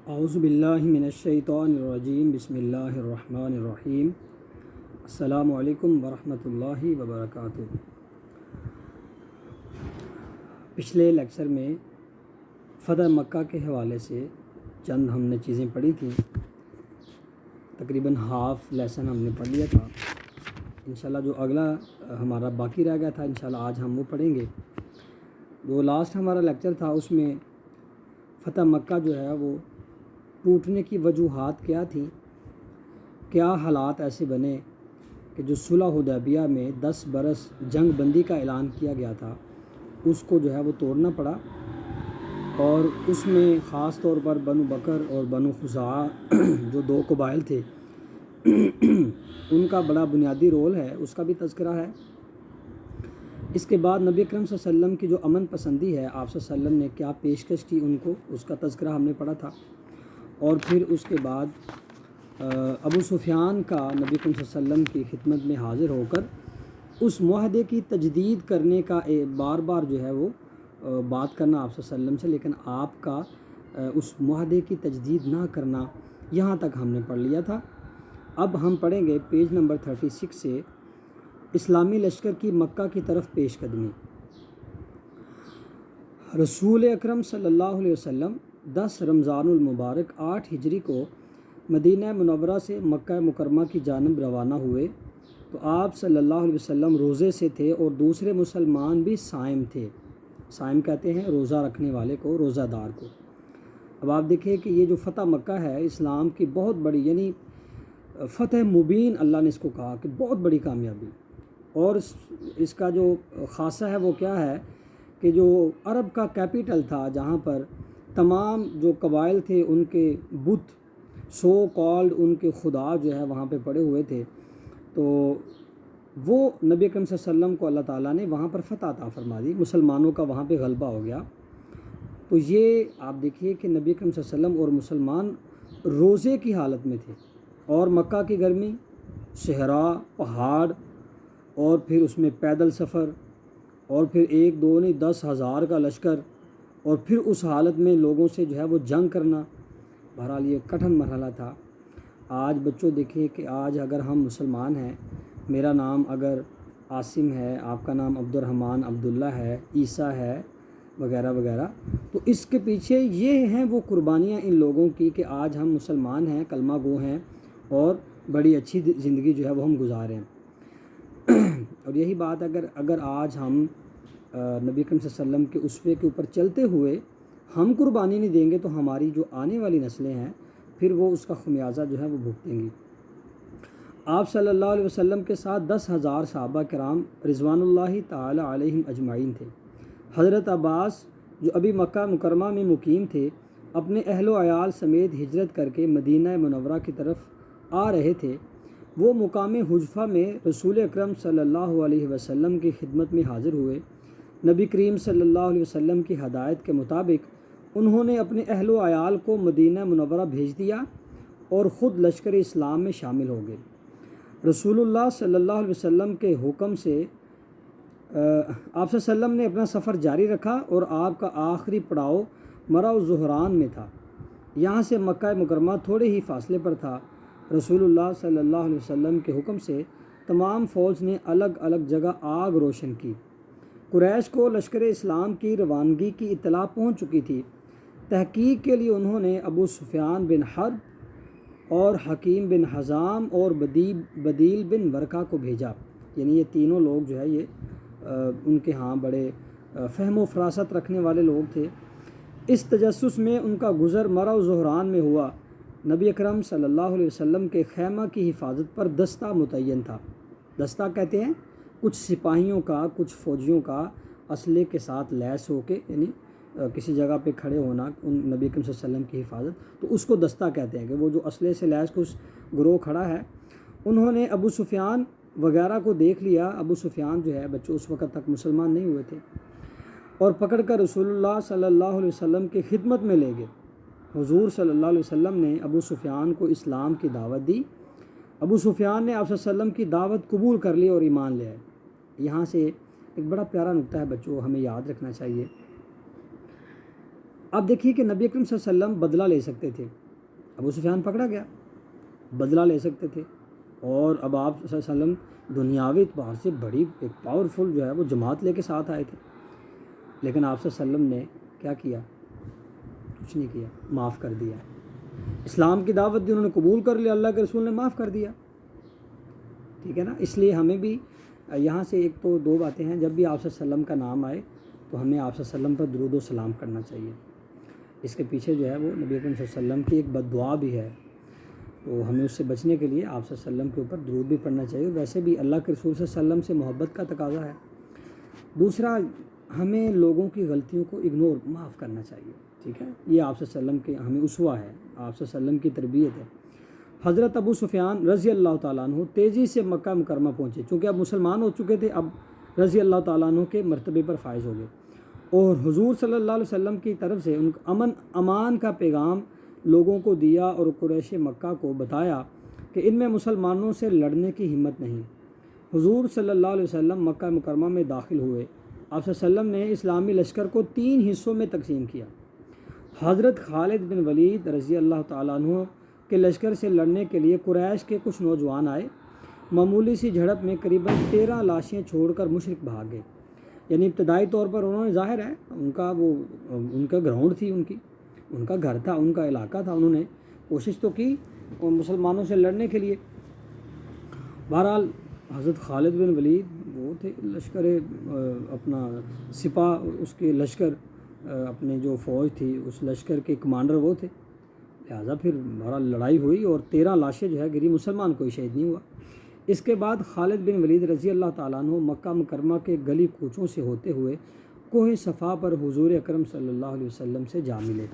اعوذ باللہ من الشیطان الرجیم بسم اللہ الرحمن الرحیم السلام علیکم ورحمۃ اللہ وبرکاتہ۔ پچھلے لیکچر میں فتح مکہ کے حوالے سے چند ہم نے چیزیں پڑھی تھیں، تقریباً ہاف لیسن ہم نے پڑھ لیا تھا۔ انشاءاللہ جو اگلا ہمارا باقی رہ گیا تھا انشاءاللہ آج ہم وہ پڑھیں گے۔ جو لاسٹ ہمارا لیکچر تھا اس میں فتح مکہ جو ہے وہ ٹوٹنے کی وجوہات کیا تھیں، کیا حالات ایسے بنے کہ جو صلح حدیبیہ میں 10 برس جنگ بندی کا اعلان کیا گیا تھا اس کو جو ہے وہ توڑنا پڑا، اور اس میں خاص طور پر بنو بکر اور بنو خزاعہ جو دو قبائل تھے ان کا بڑا بنیادی رول ہے، اس کا بھی تذکرہ ہے۔ اس کے بعد نبی اکرم صلی اللہ علیہ وسلم کی جو امن پسندی ہے، آپ صلی اللہ علیہ وسلم نے کیا پیشکش کی ان کو، اس کا تذکرہ ہم نے پڑھا تھا۔ اور پھر اس کے بعد ابو سفیان کا نبی اکرم صلی اللہ علیہ وسلم کی خدمت میں حاضر ہو کر اس معاہدے کی تجدید کرنے کا بار بار جو ہے وہ بات کرنا آپ صلی اللہ علیہ وسلم سے، لیکن آپ کا اس معاہدے کی تجدید نہ کرنا، یہاں تک ہم نے پڑھ لیا تھا۔ اب ہم پڑھیں گے پیج نمبر 36 سے اسلامی لشکر کی مکہ کی طرف پیش قدمی۔ رسول اکرم صلی اللہ علیہ وسلم 10 رمضان المبارک 8 ہجری کو مدینہ منورہ سے مکہ مکرمہ کی جانب روانہ ہوئے تو آپ صلی اللہ علیہ وسلم روزے سے تھے اور دوسرے مسلمان بھی صائم تھے۔ صائم کہتے ہیں روزہ رکھنے والے کو، روزہ دار کو۔ اب آپ دیکھیں کہ یہ جو فتح مکہ ہے اسلام کی بہت بڑی، یعنی فتح مبین اللہ نے اس کو کہا کہ بہت بڑی کامیابی، اور اس کا جو خاصہ ہے وہ کیا ہے کہ جو عرب کا کیپٹل تھا، جہاں پر تمام جو قبائل تھے ان کے بت سو کالڈ ان کے خدا جو ہے وہاں پہ پڑے ہوئے تھے، تو وہ نبی اکرم صلی اللہ علیہ وسلم کو اللہ تعالیٰ نے وہاں پر فتح عطا فرما دی، مسلمانوں کا وہاں پہ غلبہ ہو گیا۔ تو یہ آپ دیکھیے کہ نبی اکرم صلی اللہ علیہ وسلم اور مسلمان روزے کی حالت میں تھے، اور مکہ کی گرمی، صحرا، پہاڑ، اور پھر اس میں پیدل سفر، اور پھر 1 2 نہیں 10,000 کا لشکر، اور پھر اس حالت میں لوگوں سے جو ہے وہ جنگ کرنا، بہرحال یہ کٹھن مرحلہ تھا۔ آج بچوں دیکھیں کہ آج اگر ہم مسلمان ہیں، میرا نام اگر عاصم ہے، آپ کا نام عبد الرحمن عبداللہ ہے، عیسیٰ ہے، وغیرہ وغیرہ، تو اس کے پیچھے یہ ہیں وہ قربانیاں ان لوگوں کی کہ آج ہم مسلمان ہیں، کلمہ گو ہیں، اور بڑی اچھی زندگی جو ہے وہ ہم گزارے ہیں۔ اور یہی بات اگر آج ہم نبی اکرم صلی اللہ علیہ وسلم کے اسوے کے اوپر چلتے ہوئے ہم قربانی نہیں دیں گے تو ہماری جو آنے والی نسلیں ہیں پھر وہ اس کا خمیازہ جو ہے وہ بھگتیں گی۔ آپ صلی اللہ علیہ وسلم کے ساتھ 10,000 صحابہ کرام رضوان اللہ تعالی علیہم اجمعین تھے۔ حضرت عباس جو ابھی مکہ مکرمہ میں مقیم تھے، اپنے اہل و عیال سمیت ہجرت کر کے مدینہ منورہ کی طرف آ رہے تھے۔ وہ مقام حجفہ میں رسول اکرم صلی اللہ علیہ وسلم کی خدمت میں حاضر ہوئے۔ نبی کریم صلی اللہ علیہ وسلم کی ہدایت کے مطابق انہوں نے اپنے اہل و عیال کو مدینہ منورہ بھیج دیا اور خود لشکر اسلام میں شامل ہو گئے۔ رسول اللہ صلی اللہ علیہ وسلم کے حکم سے آپ صلی اللہ علیہ وسلم نے اپنا سفر جاری رکھا، اور آپ کا آخری پڑاؤ مرو زہران میں تھا۔ یہاں سے مکہ مکرمہ تھوڑے ہی فاصلے پر تھا۔ رسول اللہ صلی اللہ علیہ وسلم کے حکم سے تمام فوج نے الگ الگ جگہ آگ روشن کی۔ قریش کو لشکر اسلام کی روانگی کی اطلاع پہنچ چکی تھی۔ تحقیق کے لیے انہوں نے ابو سفیان بن حرب اور حکیم بن حزام اور بدیل بن ورقہ کو بھیجا، یعنی یہ تینوں لوگ جو ہے یہ ان کے ہاں بڑے فہم و فراست رکھنے والے لوگ تھے۔ اس تجسس میں ان کا گزر مرو زہران میں ہوا۔ نبی اکرم صلی اللہ علیہ وسلم کے خیمہ کی حفاظت پر دستہ متعین تھا۔ دستہ کہتے ہیں کچھ سپاہیوں کا، کچھ فوجیوں کا اسلحے کے ساتھ لیس ہو کے، یعنی کسی جگہ پہ کھڑے ہونا ان نبی اکرم صلی اللہ علیہ وسلم کی حفاظت، تو اس کو دستہ کہتے ہیں کہ وہ جو اسلحے سے لیس کچھ گروہ کھڑا ہے۔ انہوں نے ابو سفیان وغیرہ کو دیکھ لیا۔ ابو سفیان جو ہے بچوں اس وقت تک مسلمان نہیں ہوئے تھے، اور پکڑ کر رسول اللہ صلی اللہ علیہ وسلم کی خدمت میں لے گئے۔ حضور صلی اللہ علیہ وسلم نے ابو سفیان کو اسلام کی دعوت دی۔ ابو سفیان نے آپ صلی اللہ علیہ وسلم کی دعوت قبول کر لی اور ایمان لے آئے۔ یہاں سے ایک بڑا پیارا نقطہ ہے بچوں، ہمیں یاد رکھنا چاہیے۔ اب دیکھیے کہ نبی اکرم صلی اللہ علیہ وسلم بدلہ لے سکتے تھے، ابو سفیان پکڑا گیا، بدلہ لے سکتے تھے، اور اب آپ صلی اللہ علیہ وسلم دنیاوی اعتبار سے بڑی ایک پاورفل جو ہے وہ جماعت لے کے ساتھ آئے تھے، لیکن آپ صلی اللہ علیہ وسلم نے کیا کیا؟ کچھ نہیں کیا، معاف کر دیا۔ اسلام کی دعوت دی، انہوں نے قبول کر لیا، اللہ کے رسول نے معاف کر دیا، ٹھیک ہے نا۔ اس لیے ہمیں بھی یہاں سے ایک تو دو باتیں ہیں، جب بھی آپ صلی اللہ علیہ وسلم کا نام آئے تو ہمیں آپ صلی اللہ علیہ وسلم پر درود و سلام کرنا چاہیے۔ اس کے پیچھے جو ہے وہ نبی اکرم صلی اللہ علیہ وسلم کی ایک بد دعا بھی ہے، تو ہمیں اس سے بچنے کے لیے آپ صلی اللہ علیہ وسلم کے اوپر درود بھی پڑھنا چاہیے، اور ویسے بھی اللہ کے رسول صلی اللہ علیہ وسلم سے محبت کا تقاضا ہے۔ دوسرا، ہمیں لوگوں کی غلطیوں کو اگنور معاف کرنا چاہیے، ٹھیک ہے، یہ آپ صلی اللہ علیہ وسلم کے ہمیں اسوہ ہے، آپ صلی اللہ علیہ وسلم کی تربیت ہے۔ حضرت ابو سفیان رضی اللہ تعالیٰ عنہ تیزی سے مکہ مکرمہ پہنچے، چونکہ اب مسلمان ہو چکے تھے، اب رضی اللہ تعالیٰ عنہ کے مرتبے پر فائز ہو گئے، اور حضور صلی اللہ علیہ وسلم کی طرف سے ان امان کا پیغام لوگوں کو دیا، اور قریش مکہ کو بتایا کہ ان میں مسلمانوں سے لڑنے کی ہمت نہیں۔ حضور صلی اللہ علیہ وسلم مکہ مکرمہ میں داخل ہوئے، آپ صلی اللہ علیہ وسلم نے اسلامی لشکر کو 3 حصوں میں تقسیم کیا۔ حضرت خالد بن ولید رضی اللہ تعالیٰ عنہ کے لشکر سے لڑنے کے لیے قریش کے کچھ نوجوان آئے، معمولی سی جھڑپ میں قریباً 13 لاشیں چھوڑ کر مشرک بھاگ گئے۔ یعنی ابتدائی طور پر انہوں نے، ظاہر ہے ان کا گراؤنڈ تھی، ان کا گھر تھا، ان کا علاقہ تھا، انہوں نے کوشش تو کی مسلمانوں سے لڑنے کے لیے۔ بہرحال حضرت خالد بن ولید وہ تھے لشکر اپنا سپاہ، اس کے لشکر اپنے جو فوج تھی اس لشکر کے کمانڈر وہ تھے، لہٰذا پھر بہرحال لڑائی ہوئی اور 13 لاشیں جو ہے گری، مسلمان کوئی شہید نہیں ہوا۔ اس کے بعد خالد بن ولید رضی اللہ تعالیٰ عنہ مکہ مکرمہ کے گلی کوچوں سے ہوتے ہوئے کوہ صفا پر حضور اکرم صلی اللہ علیہ وسلم سے جا ملے۔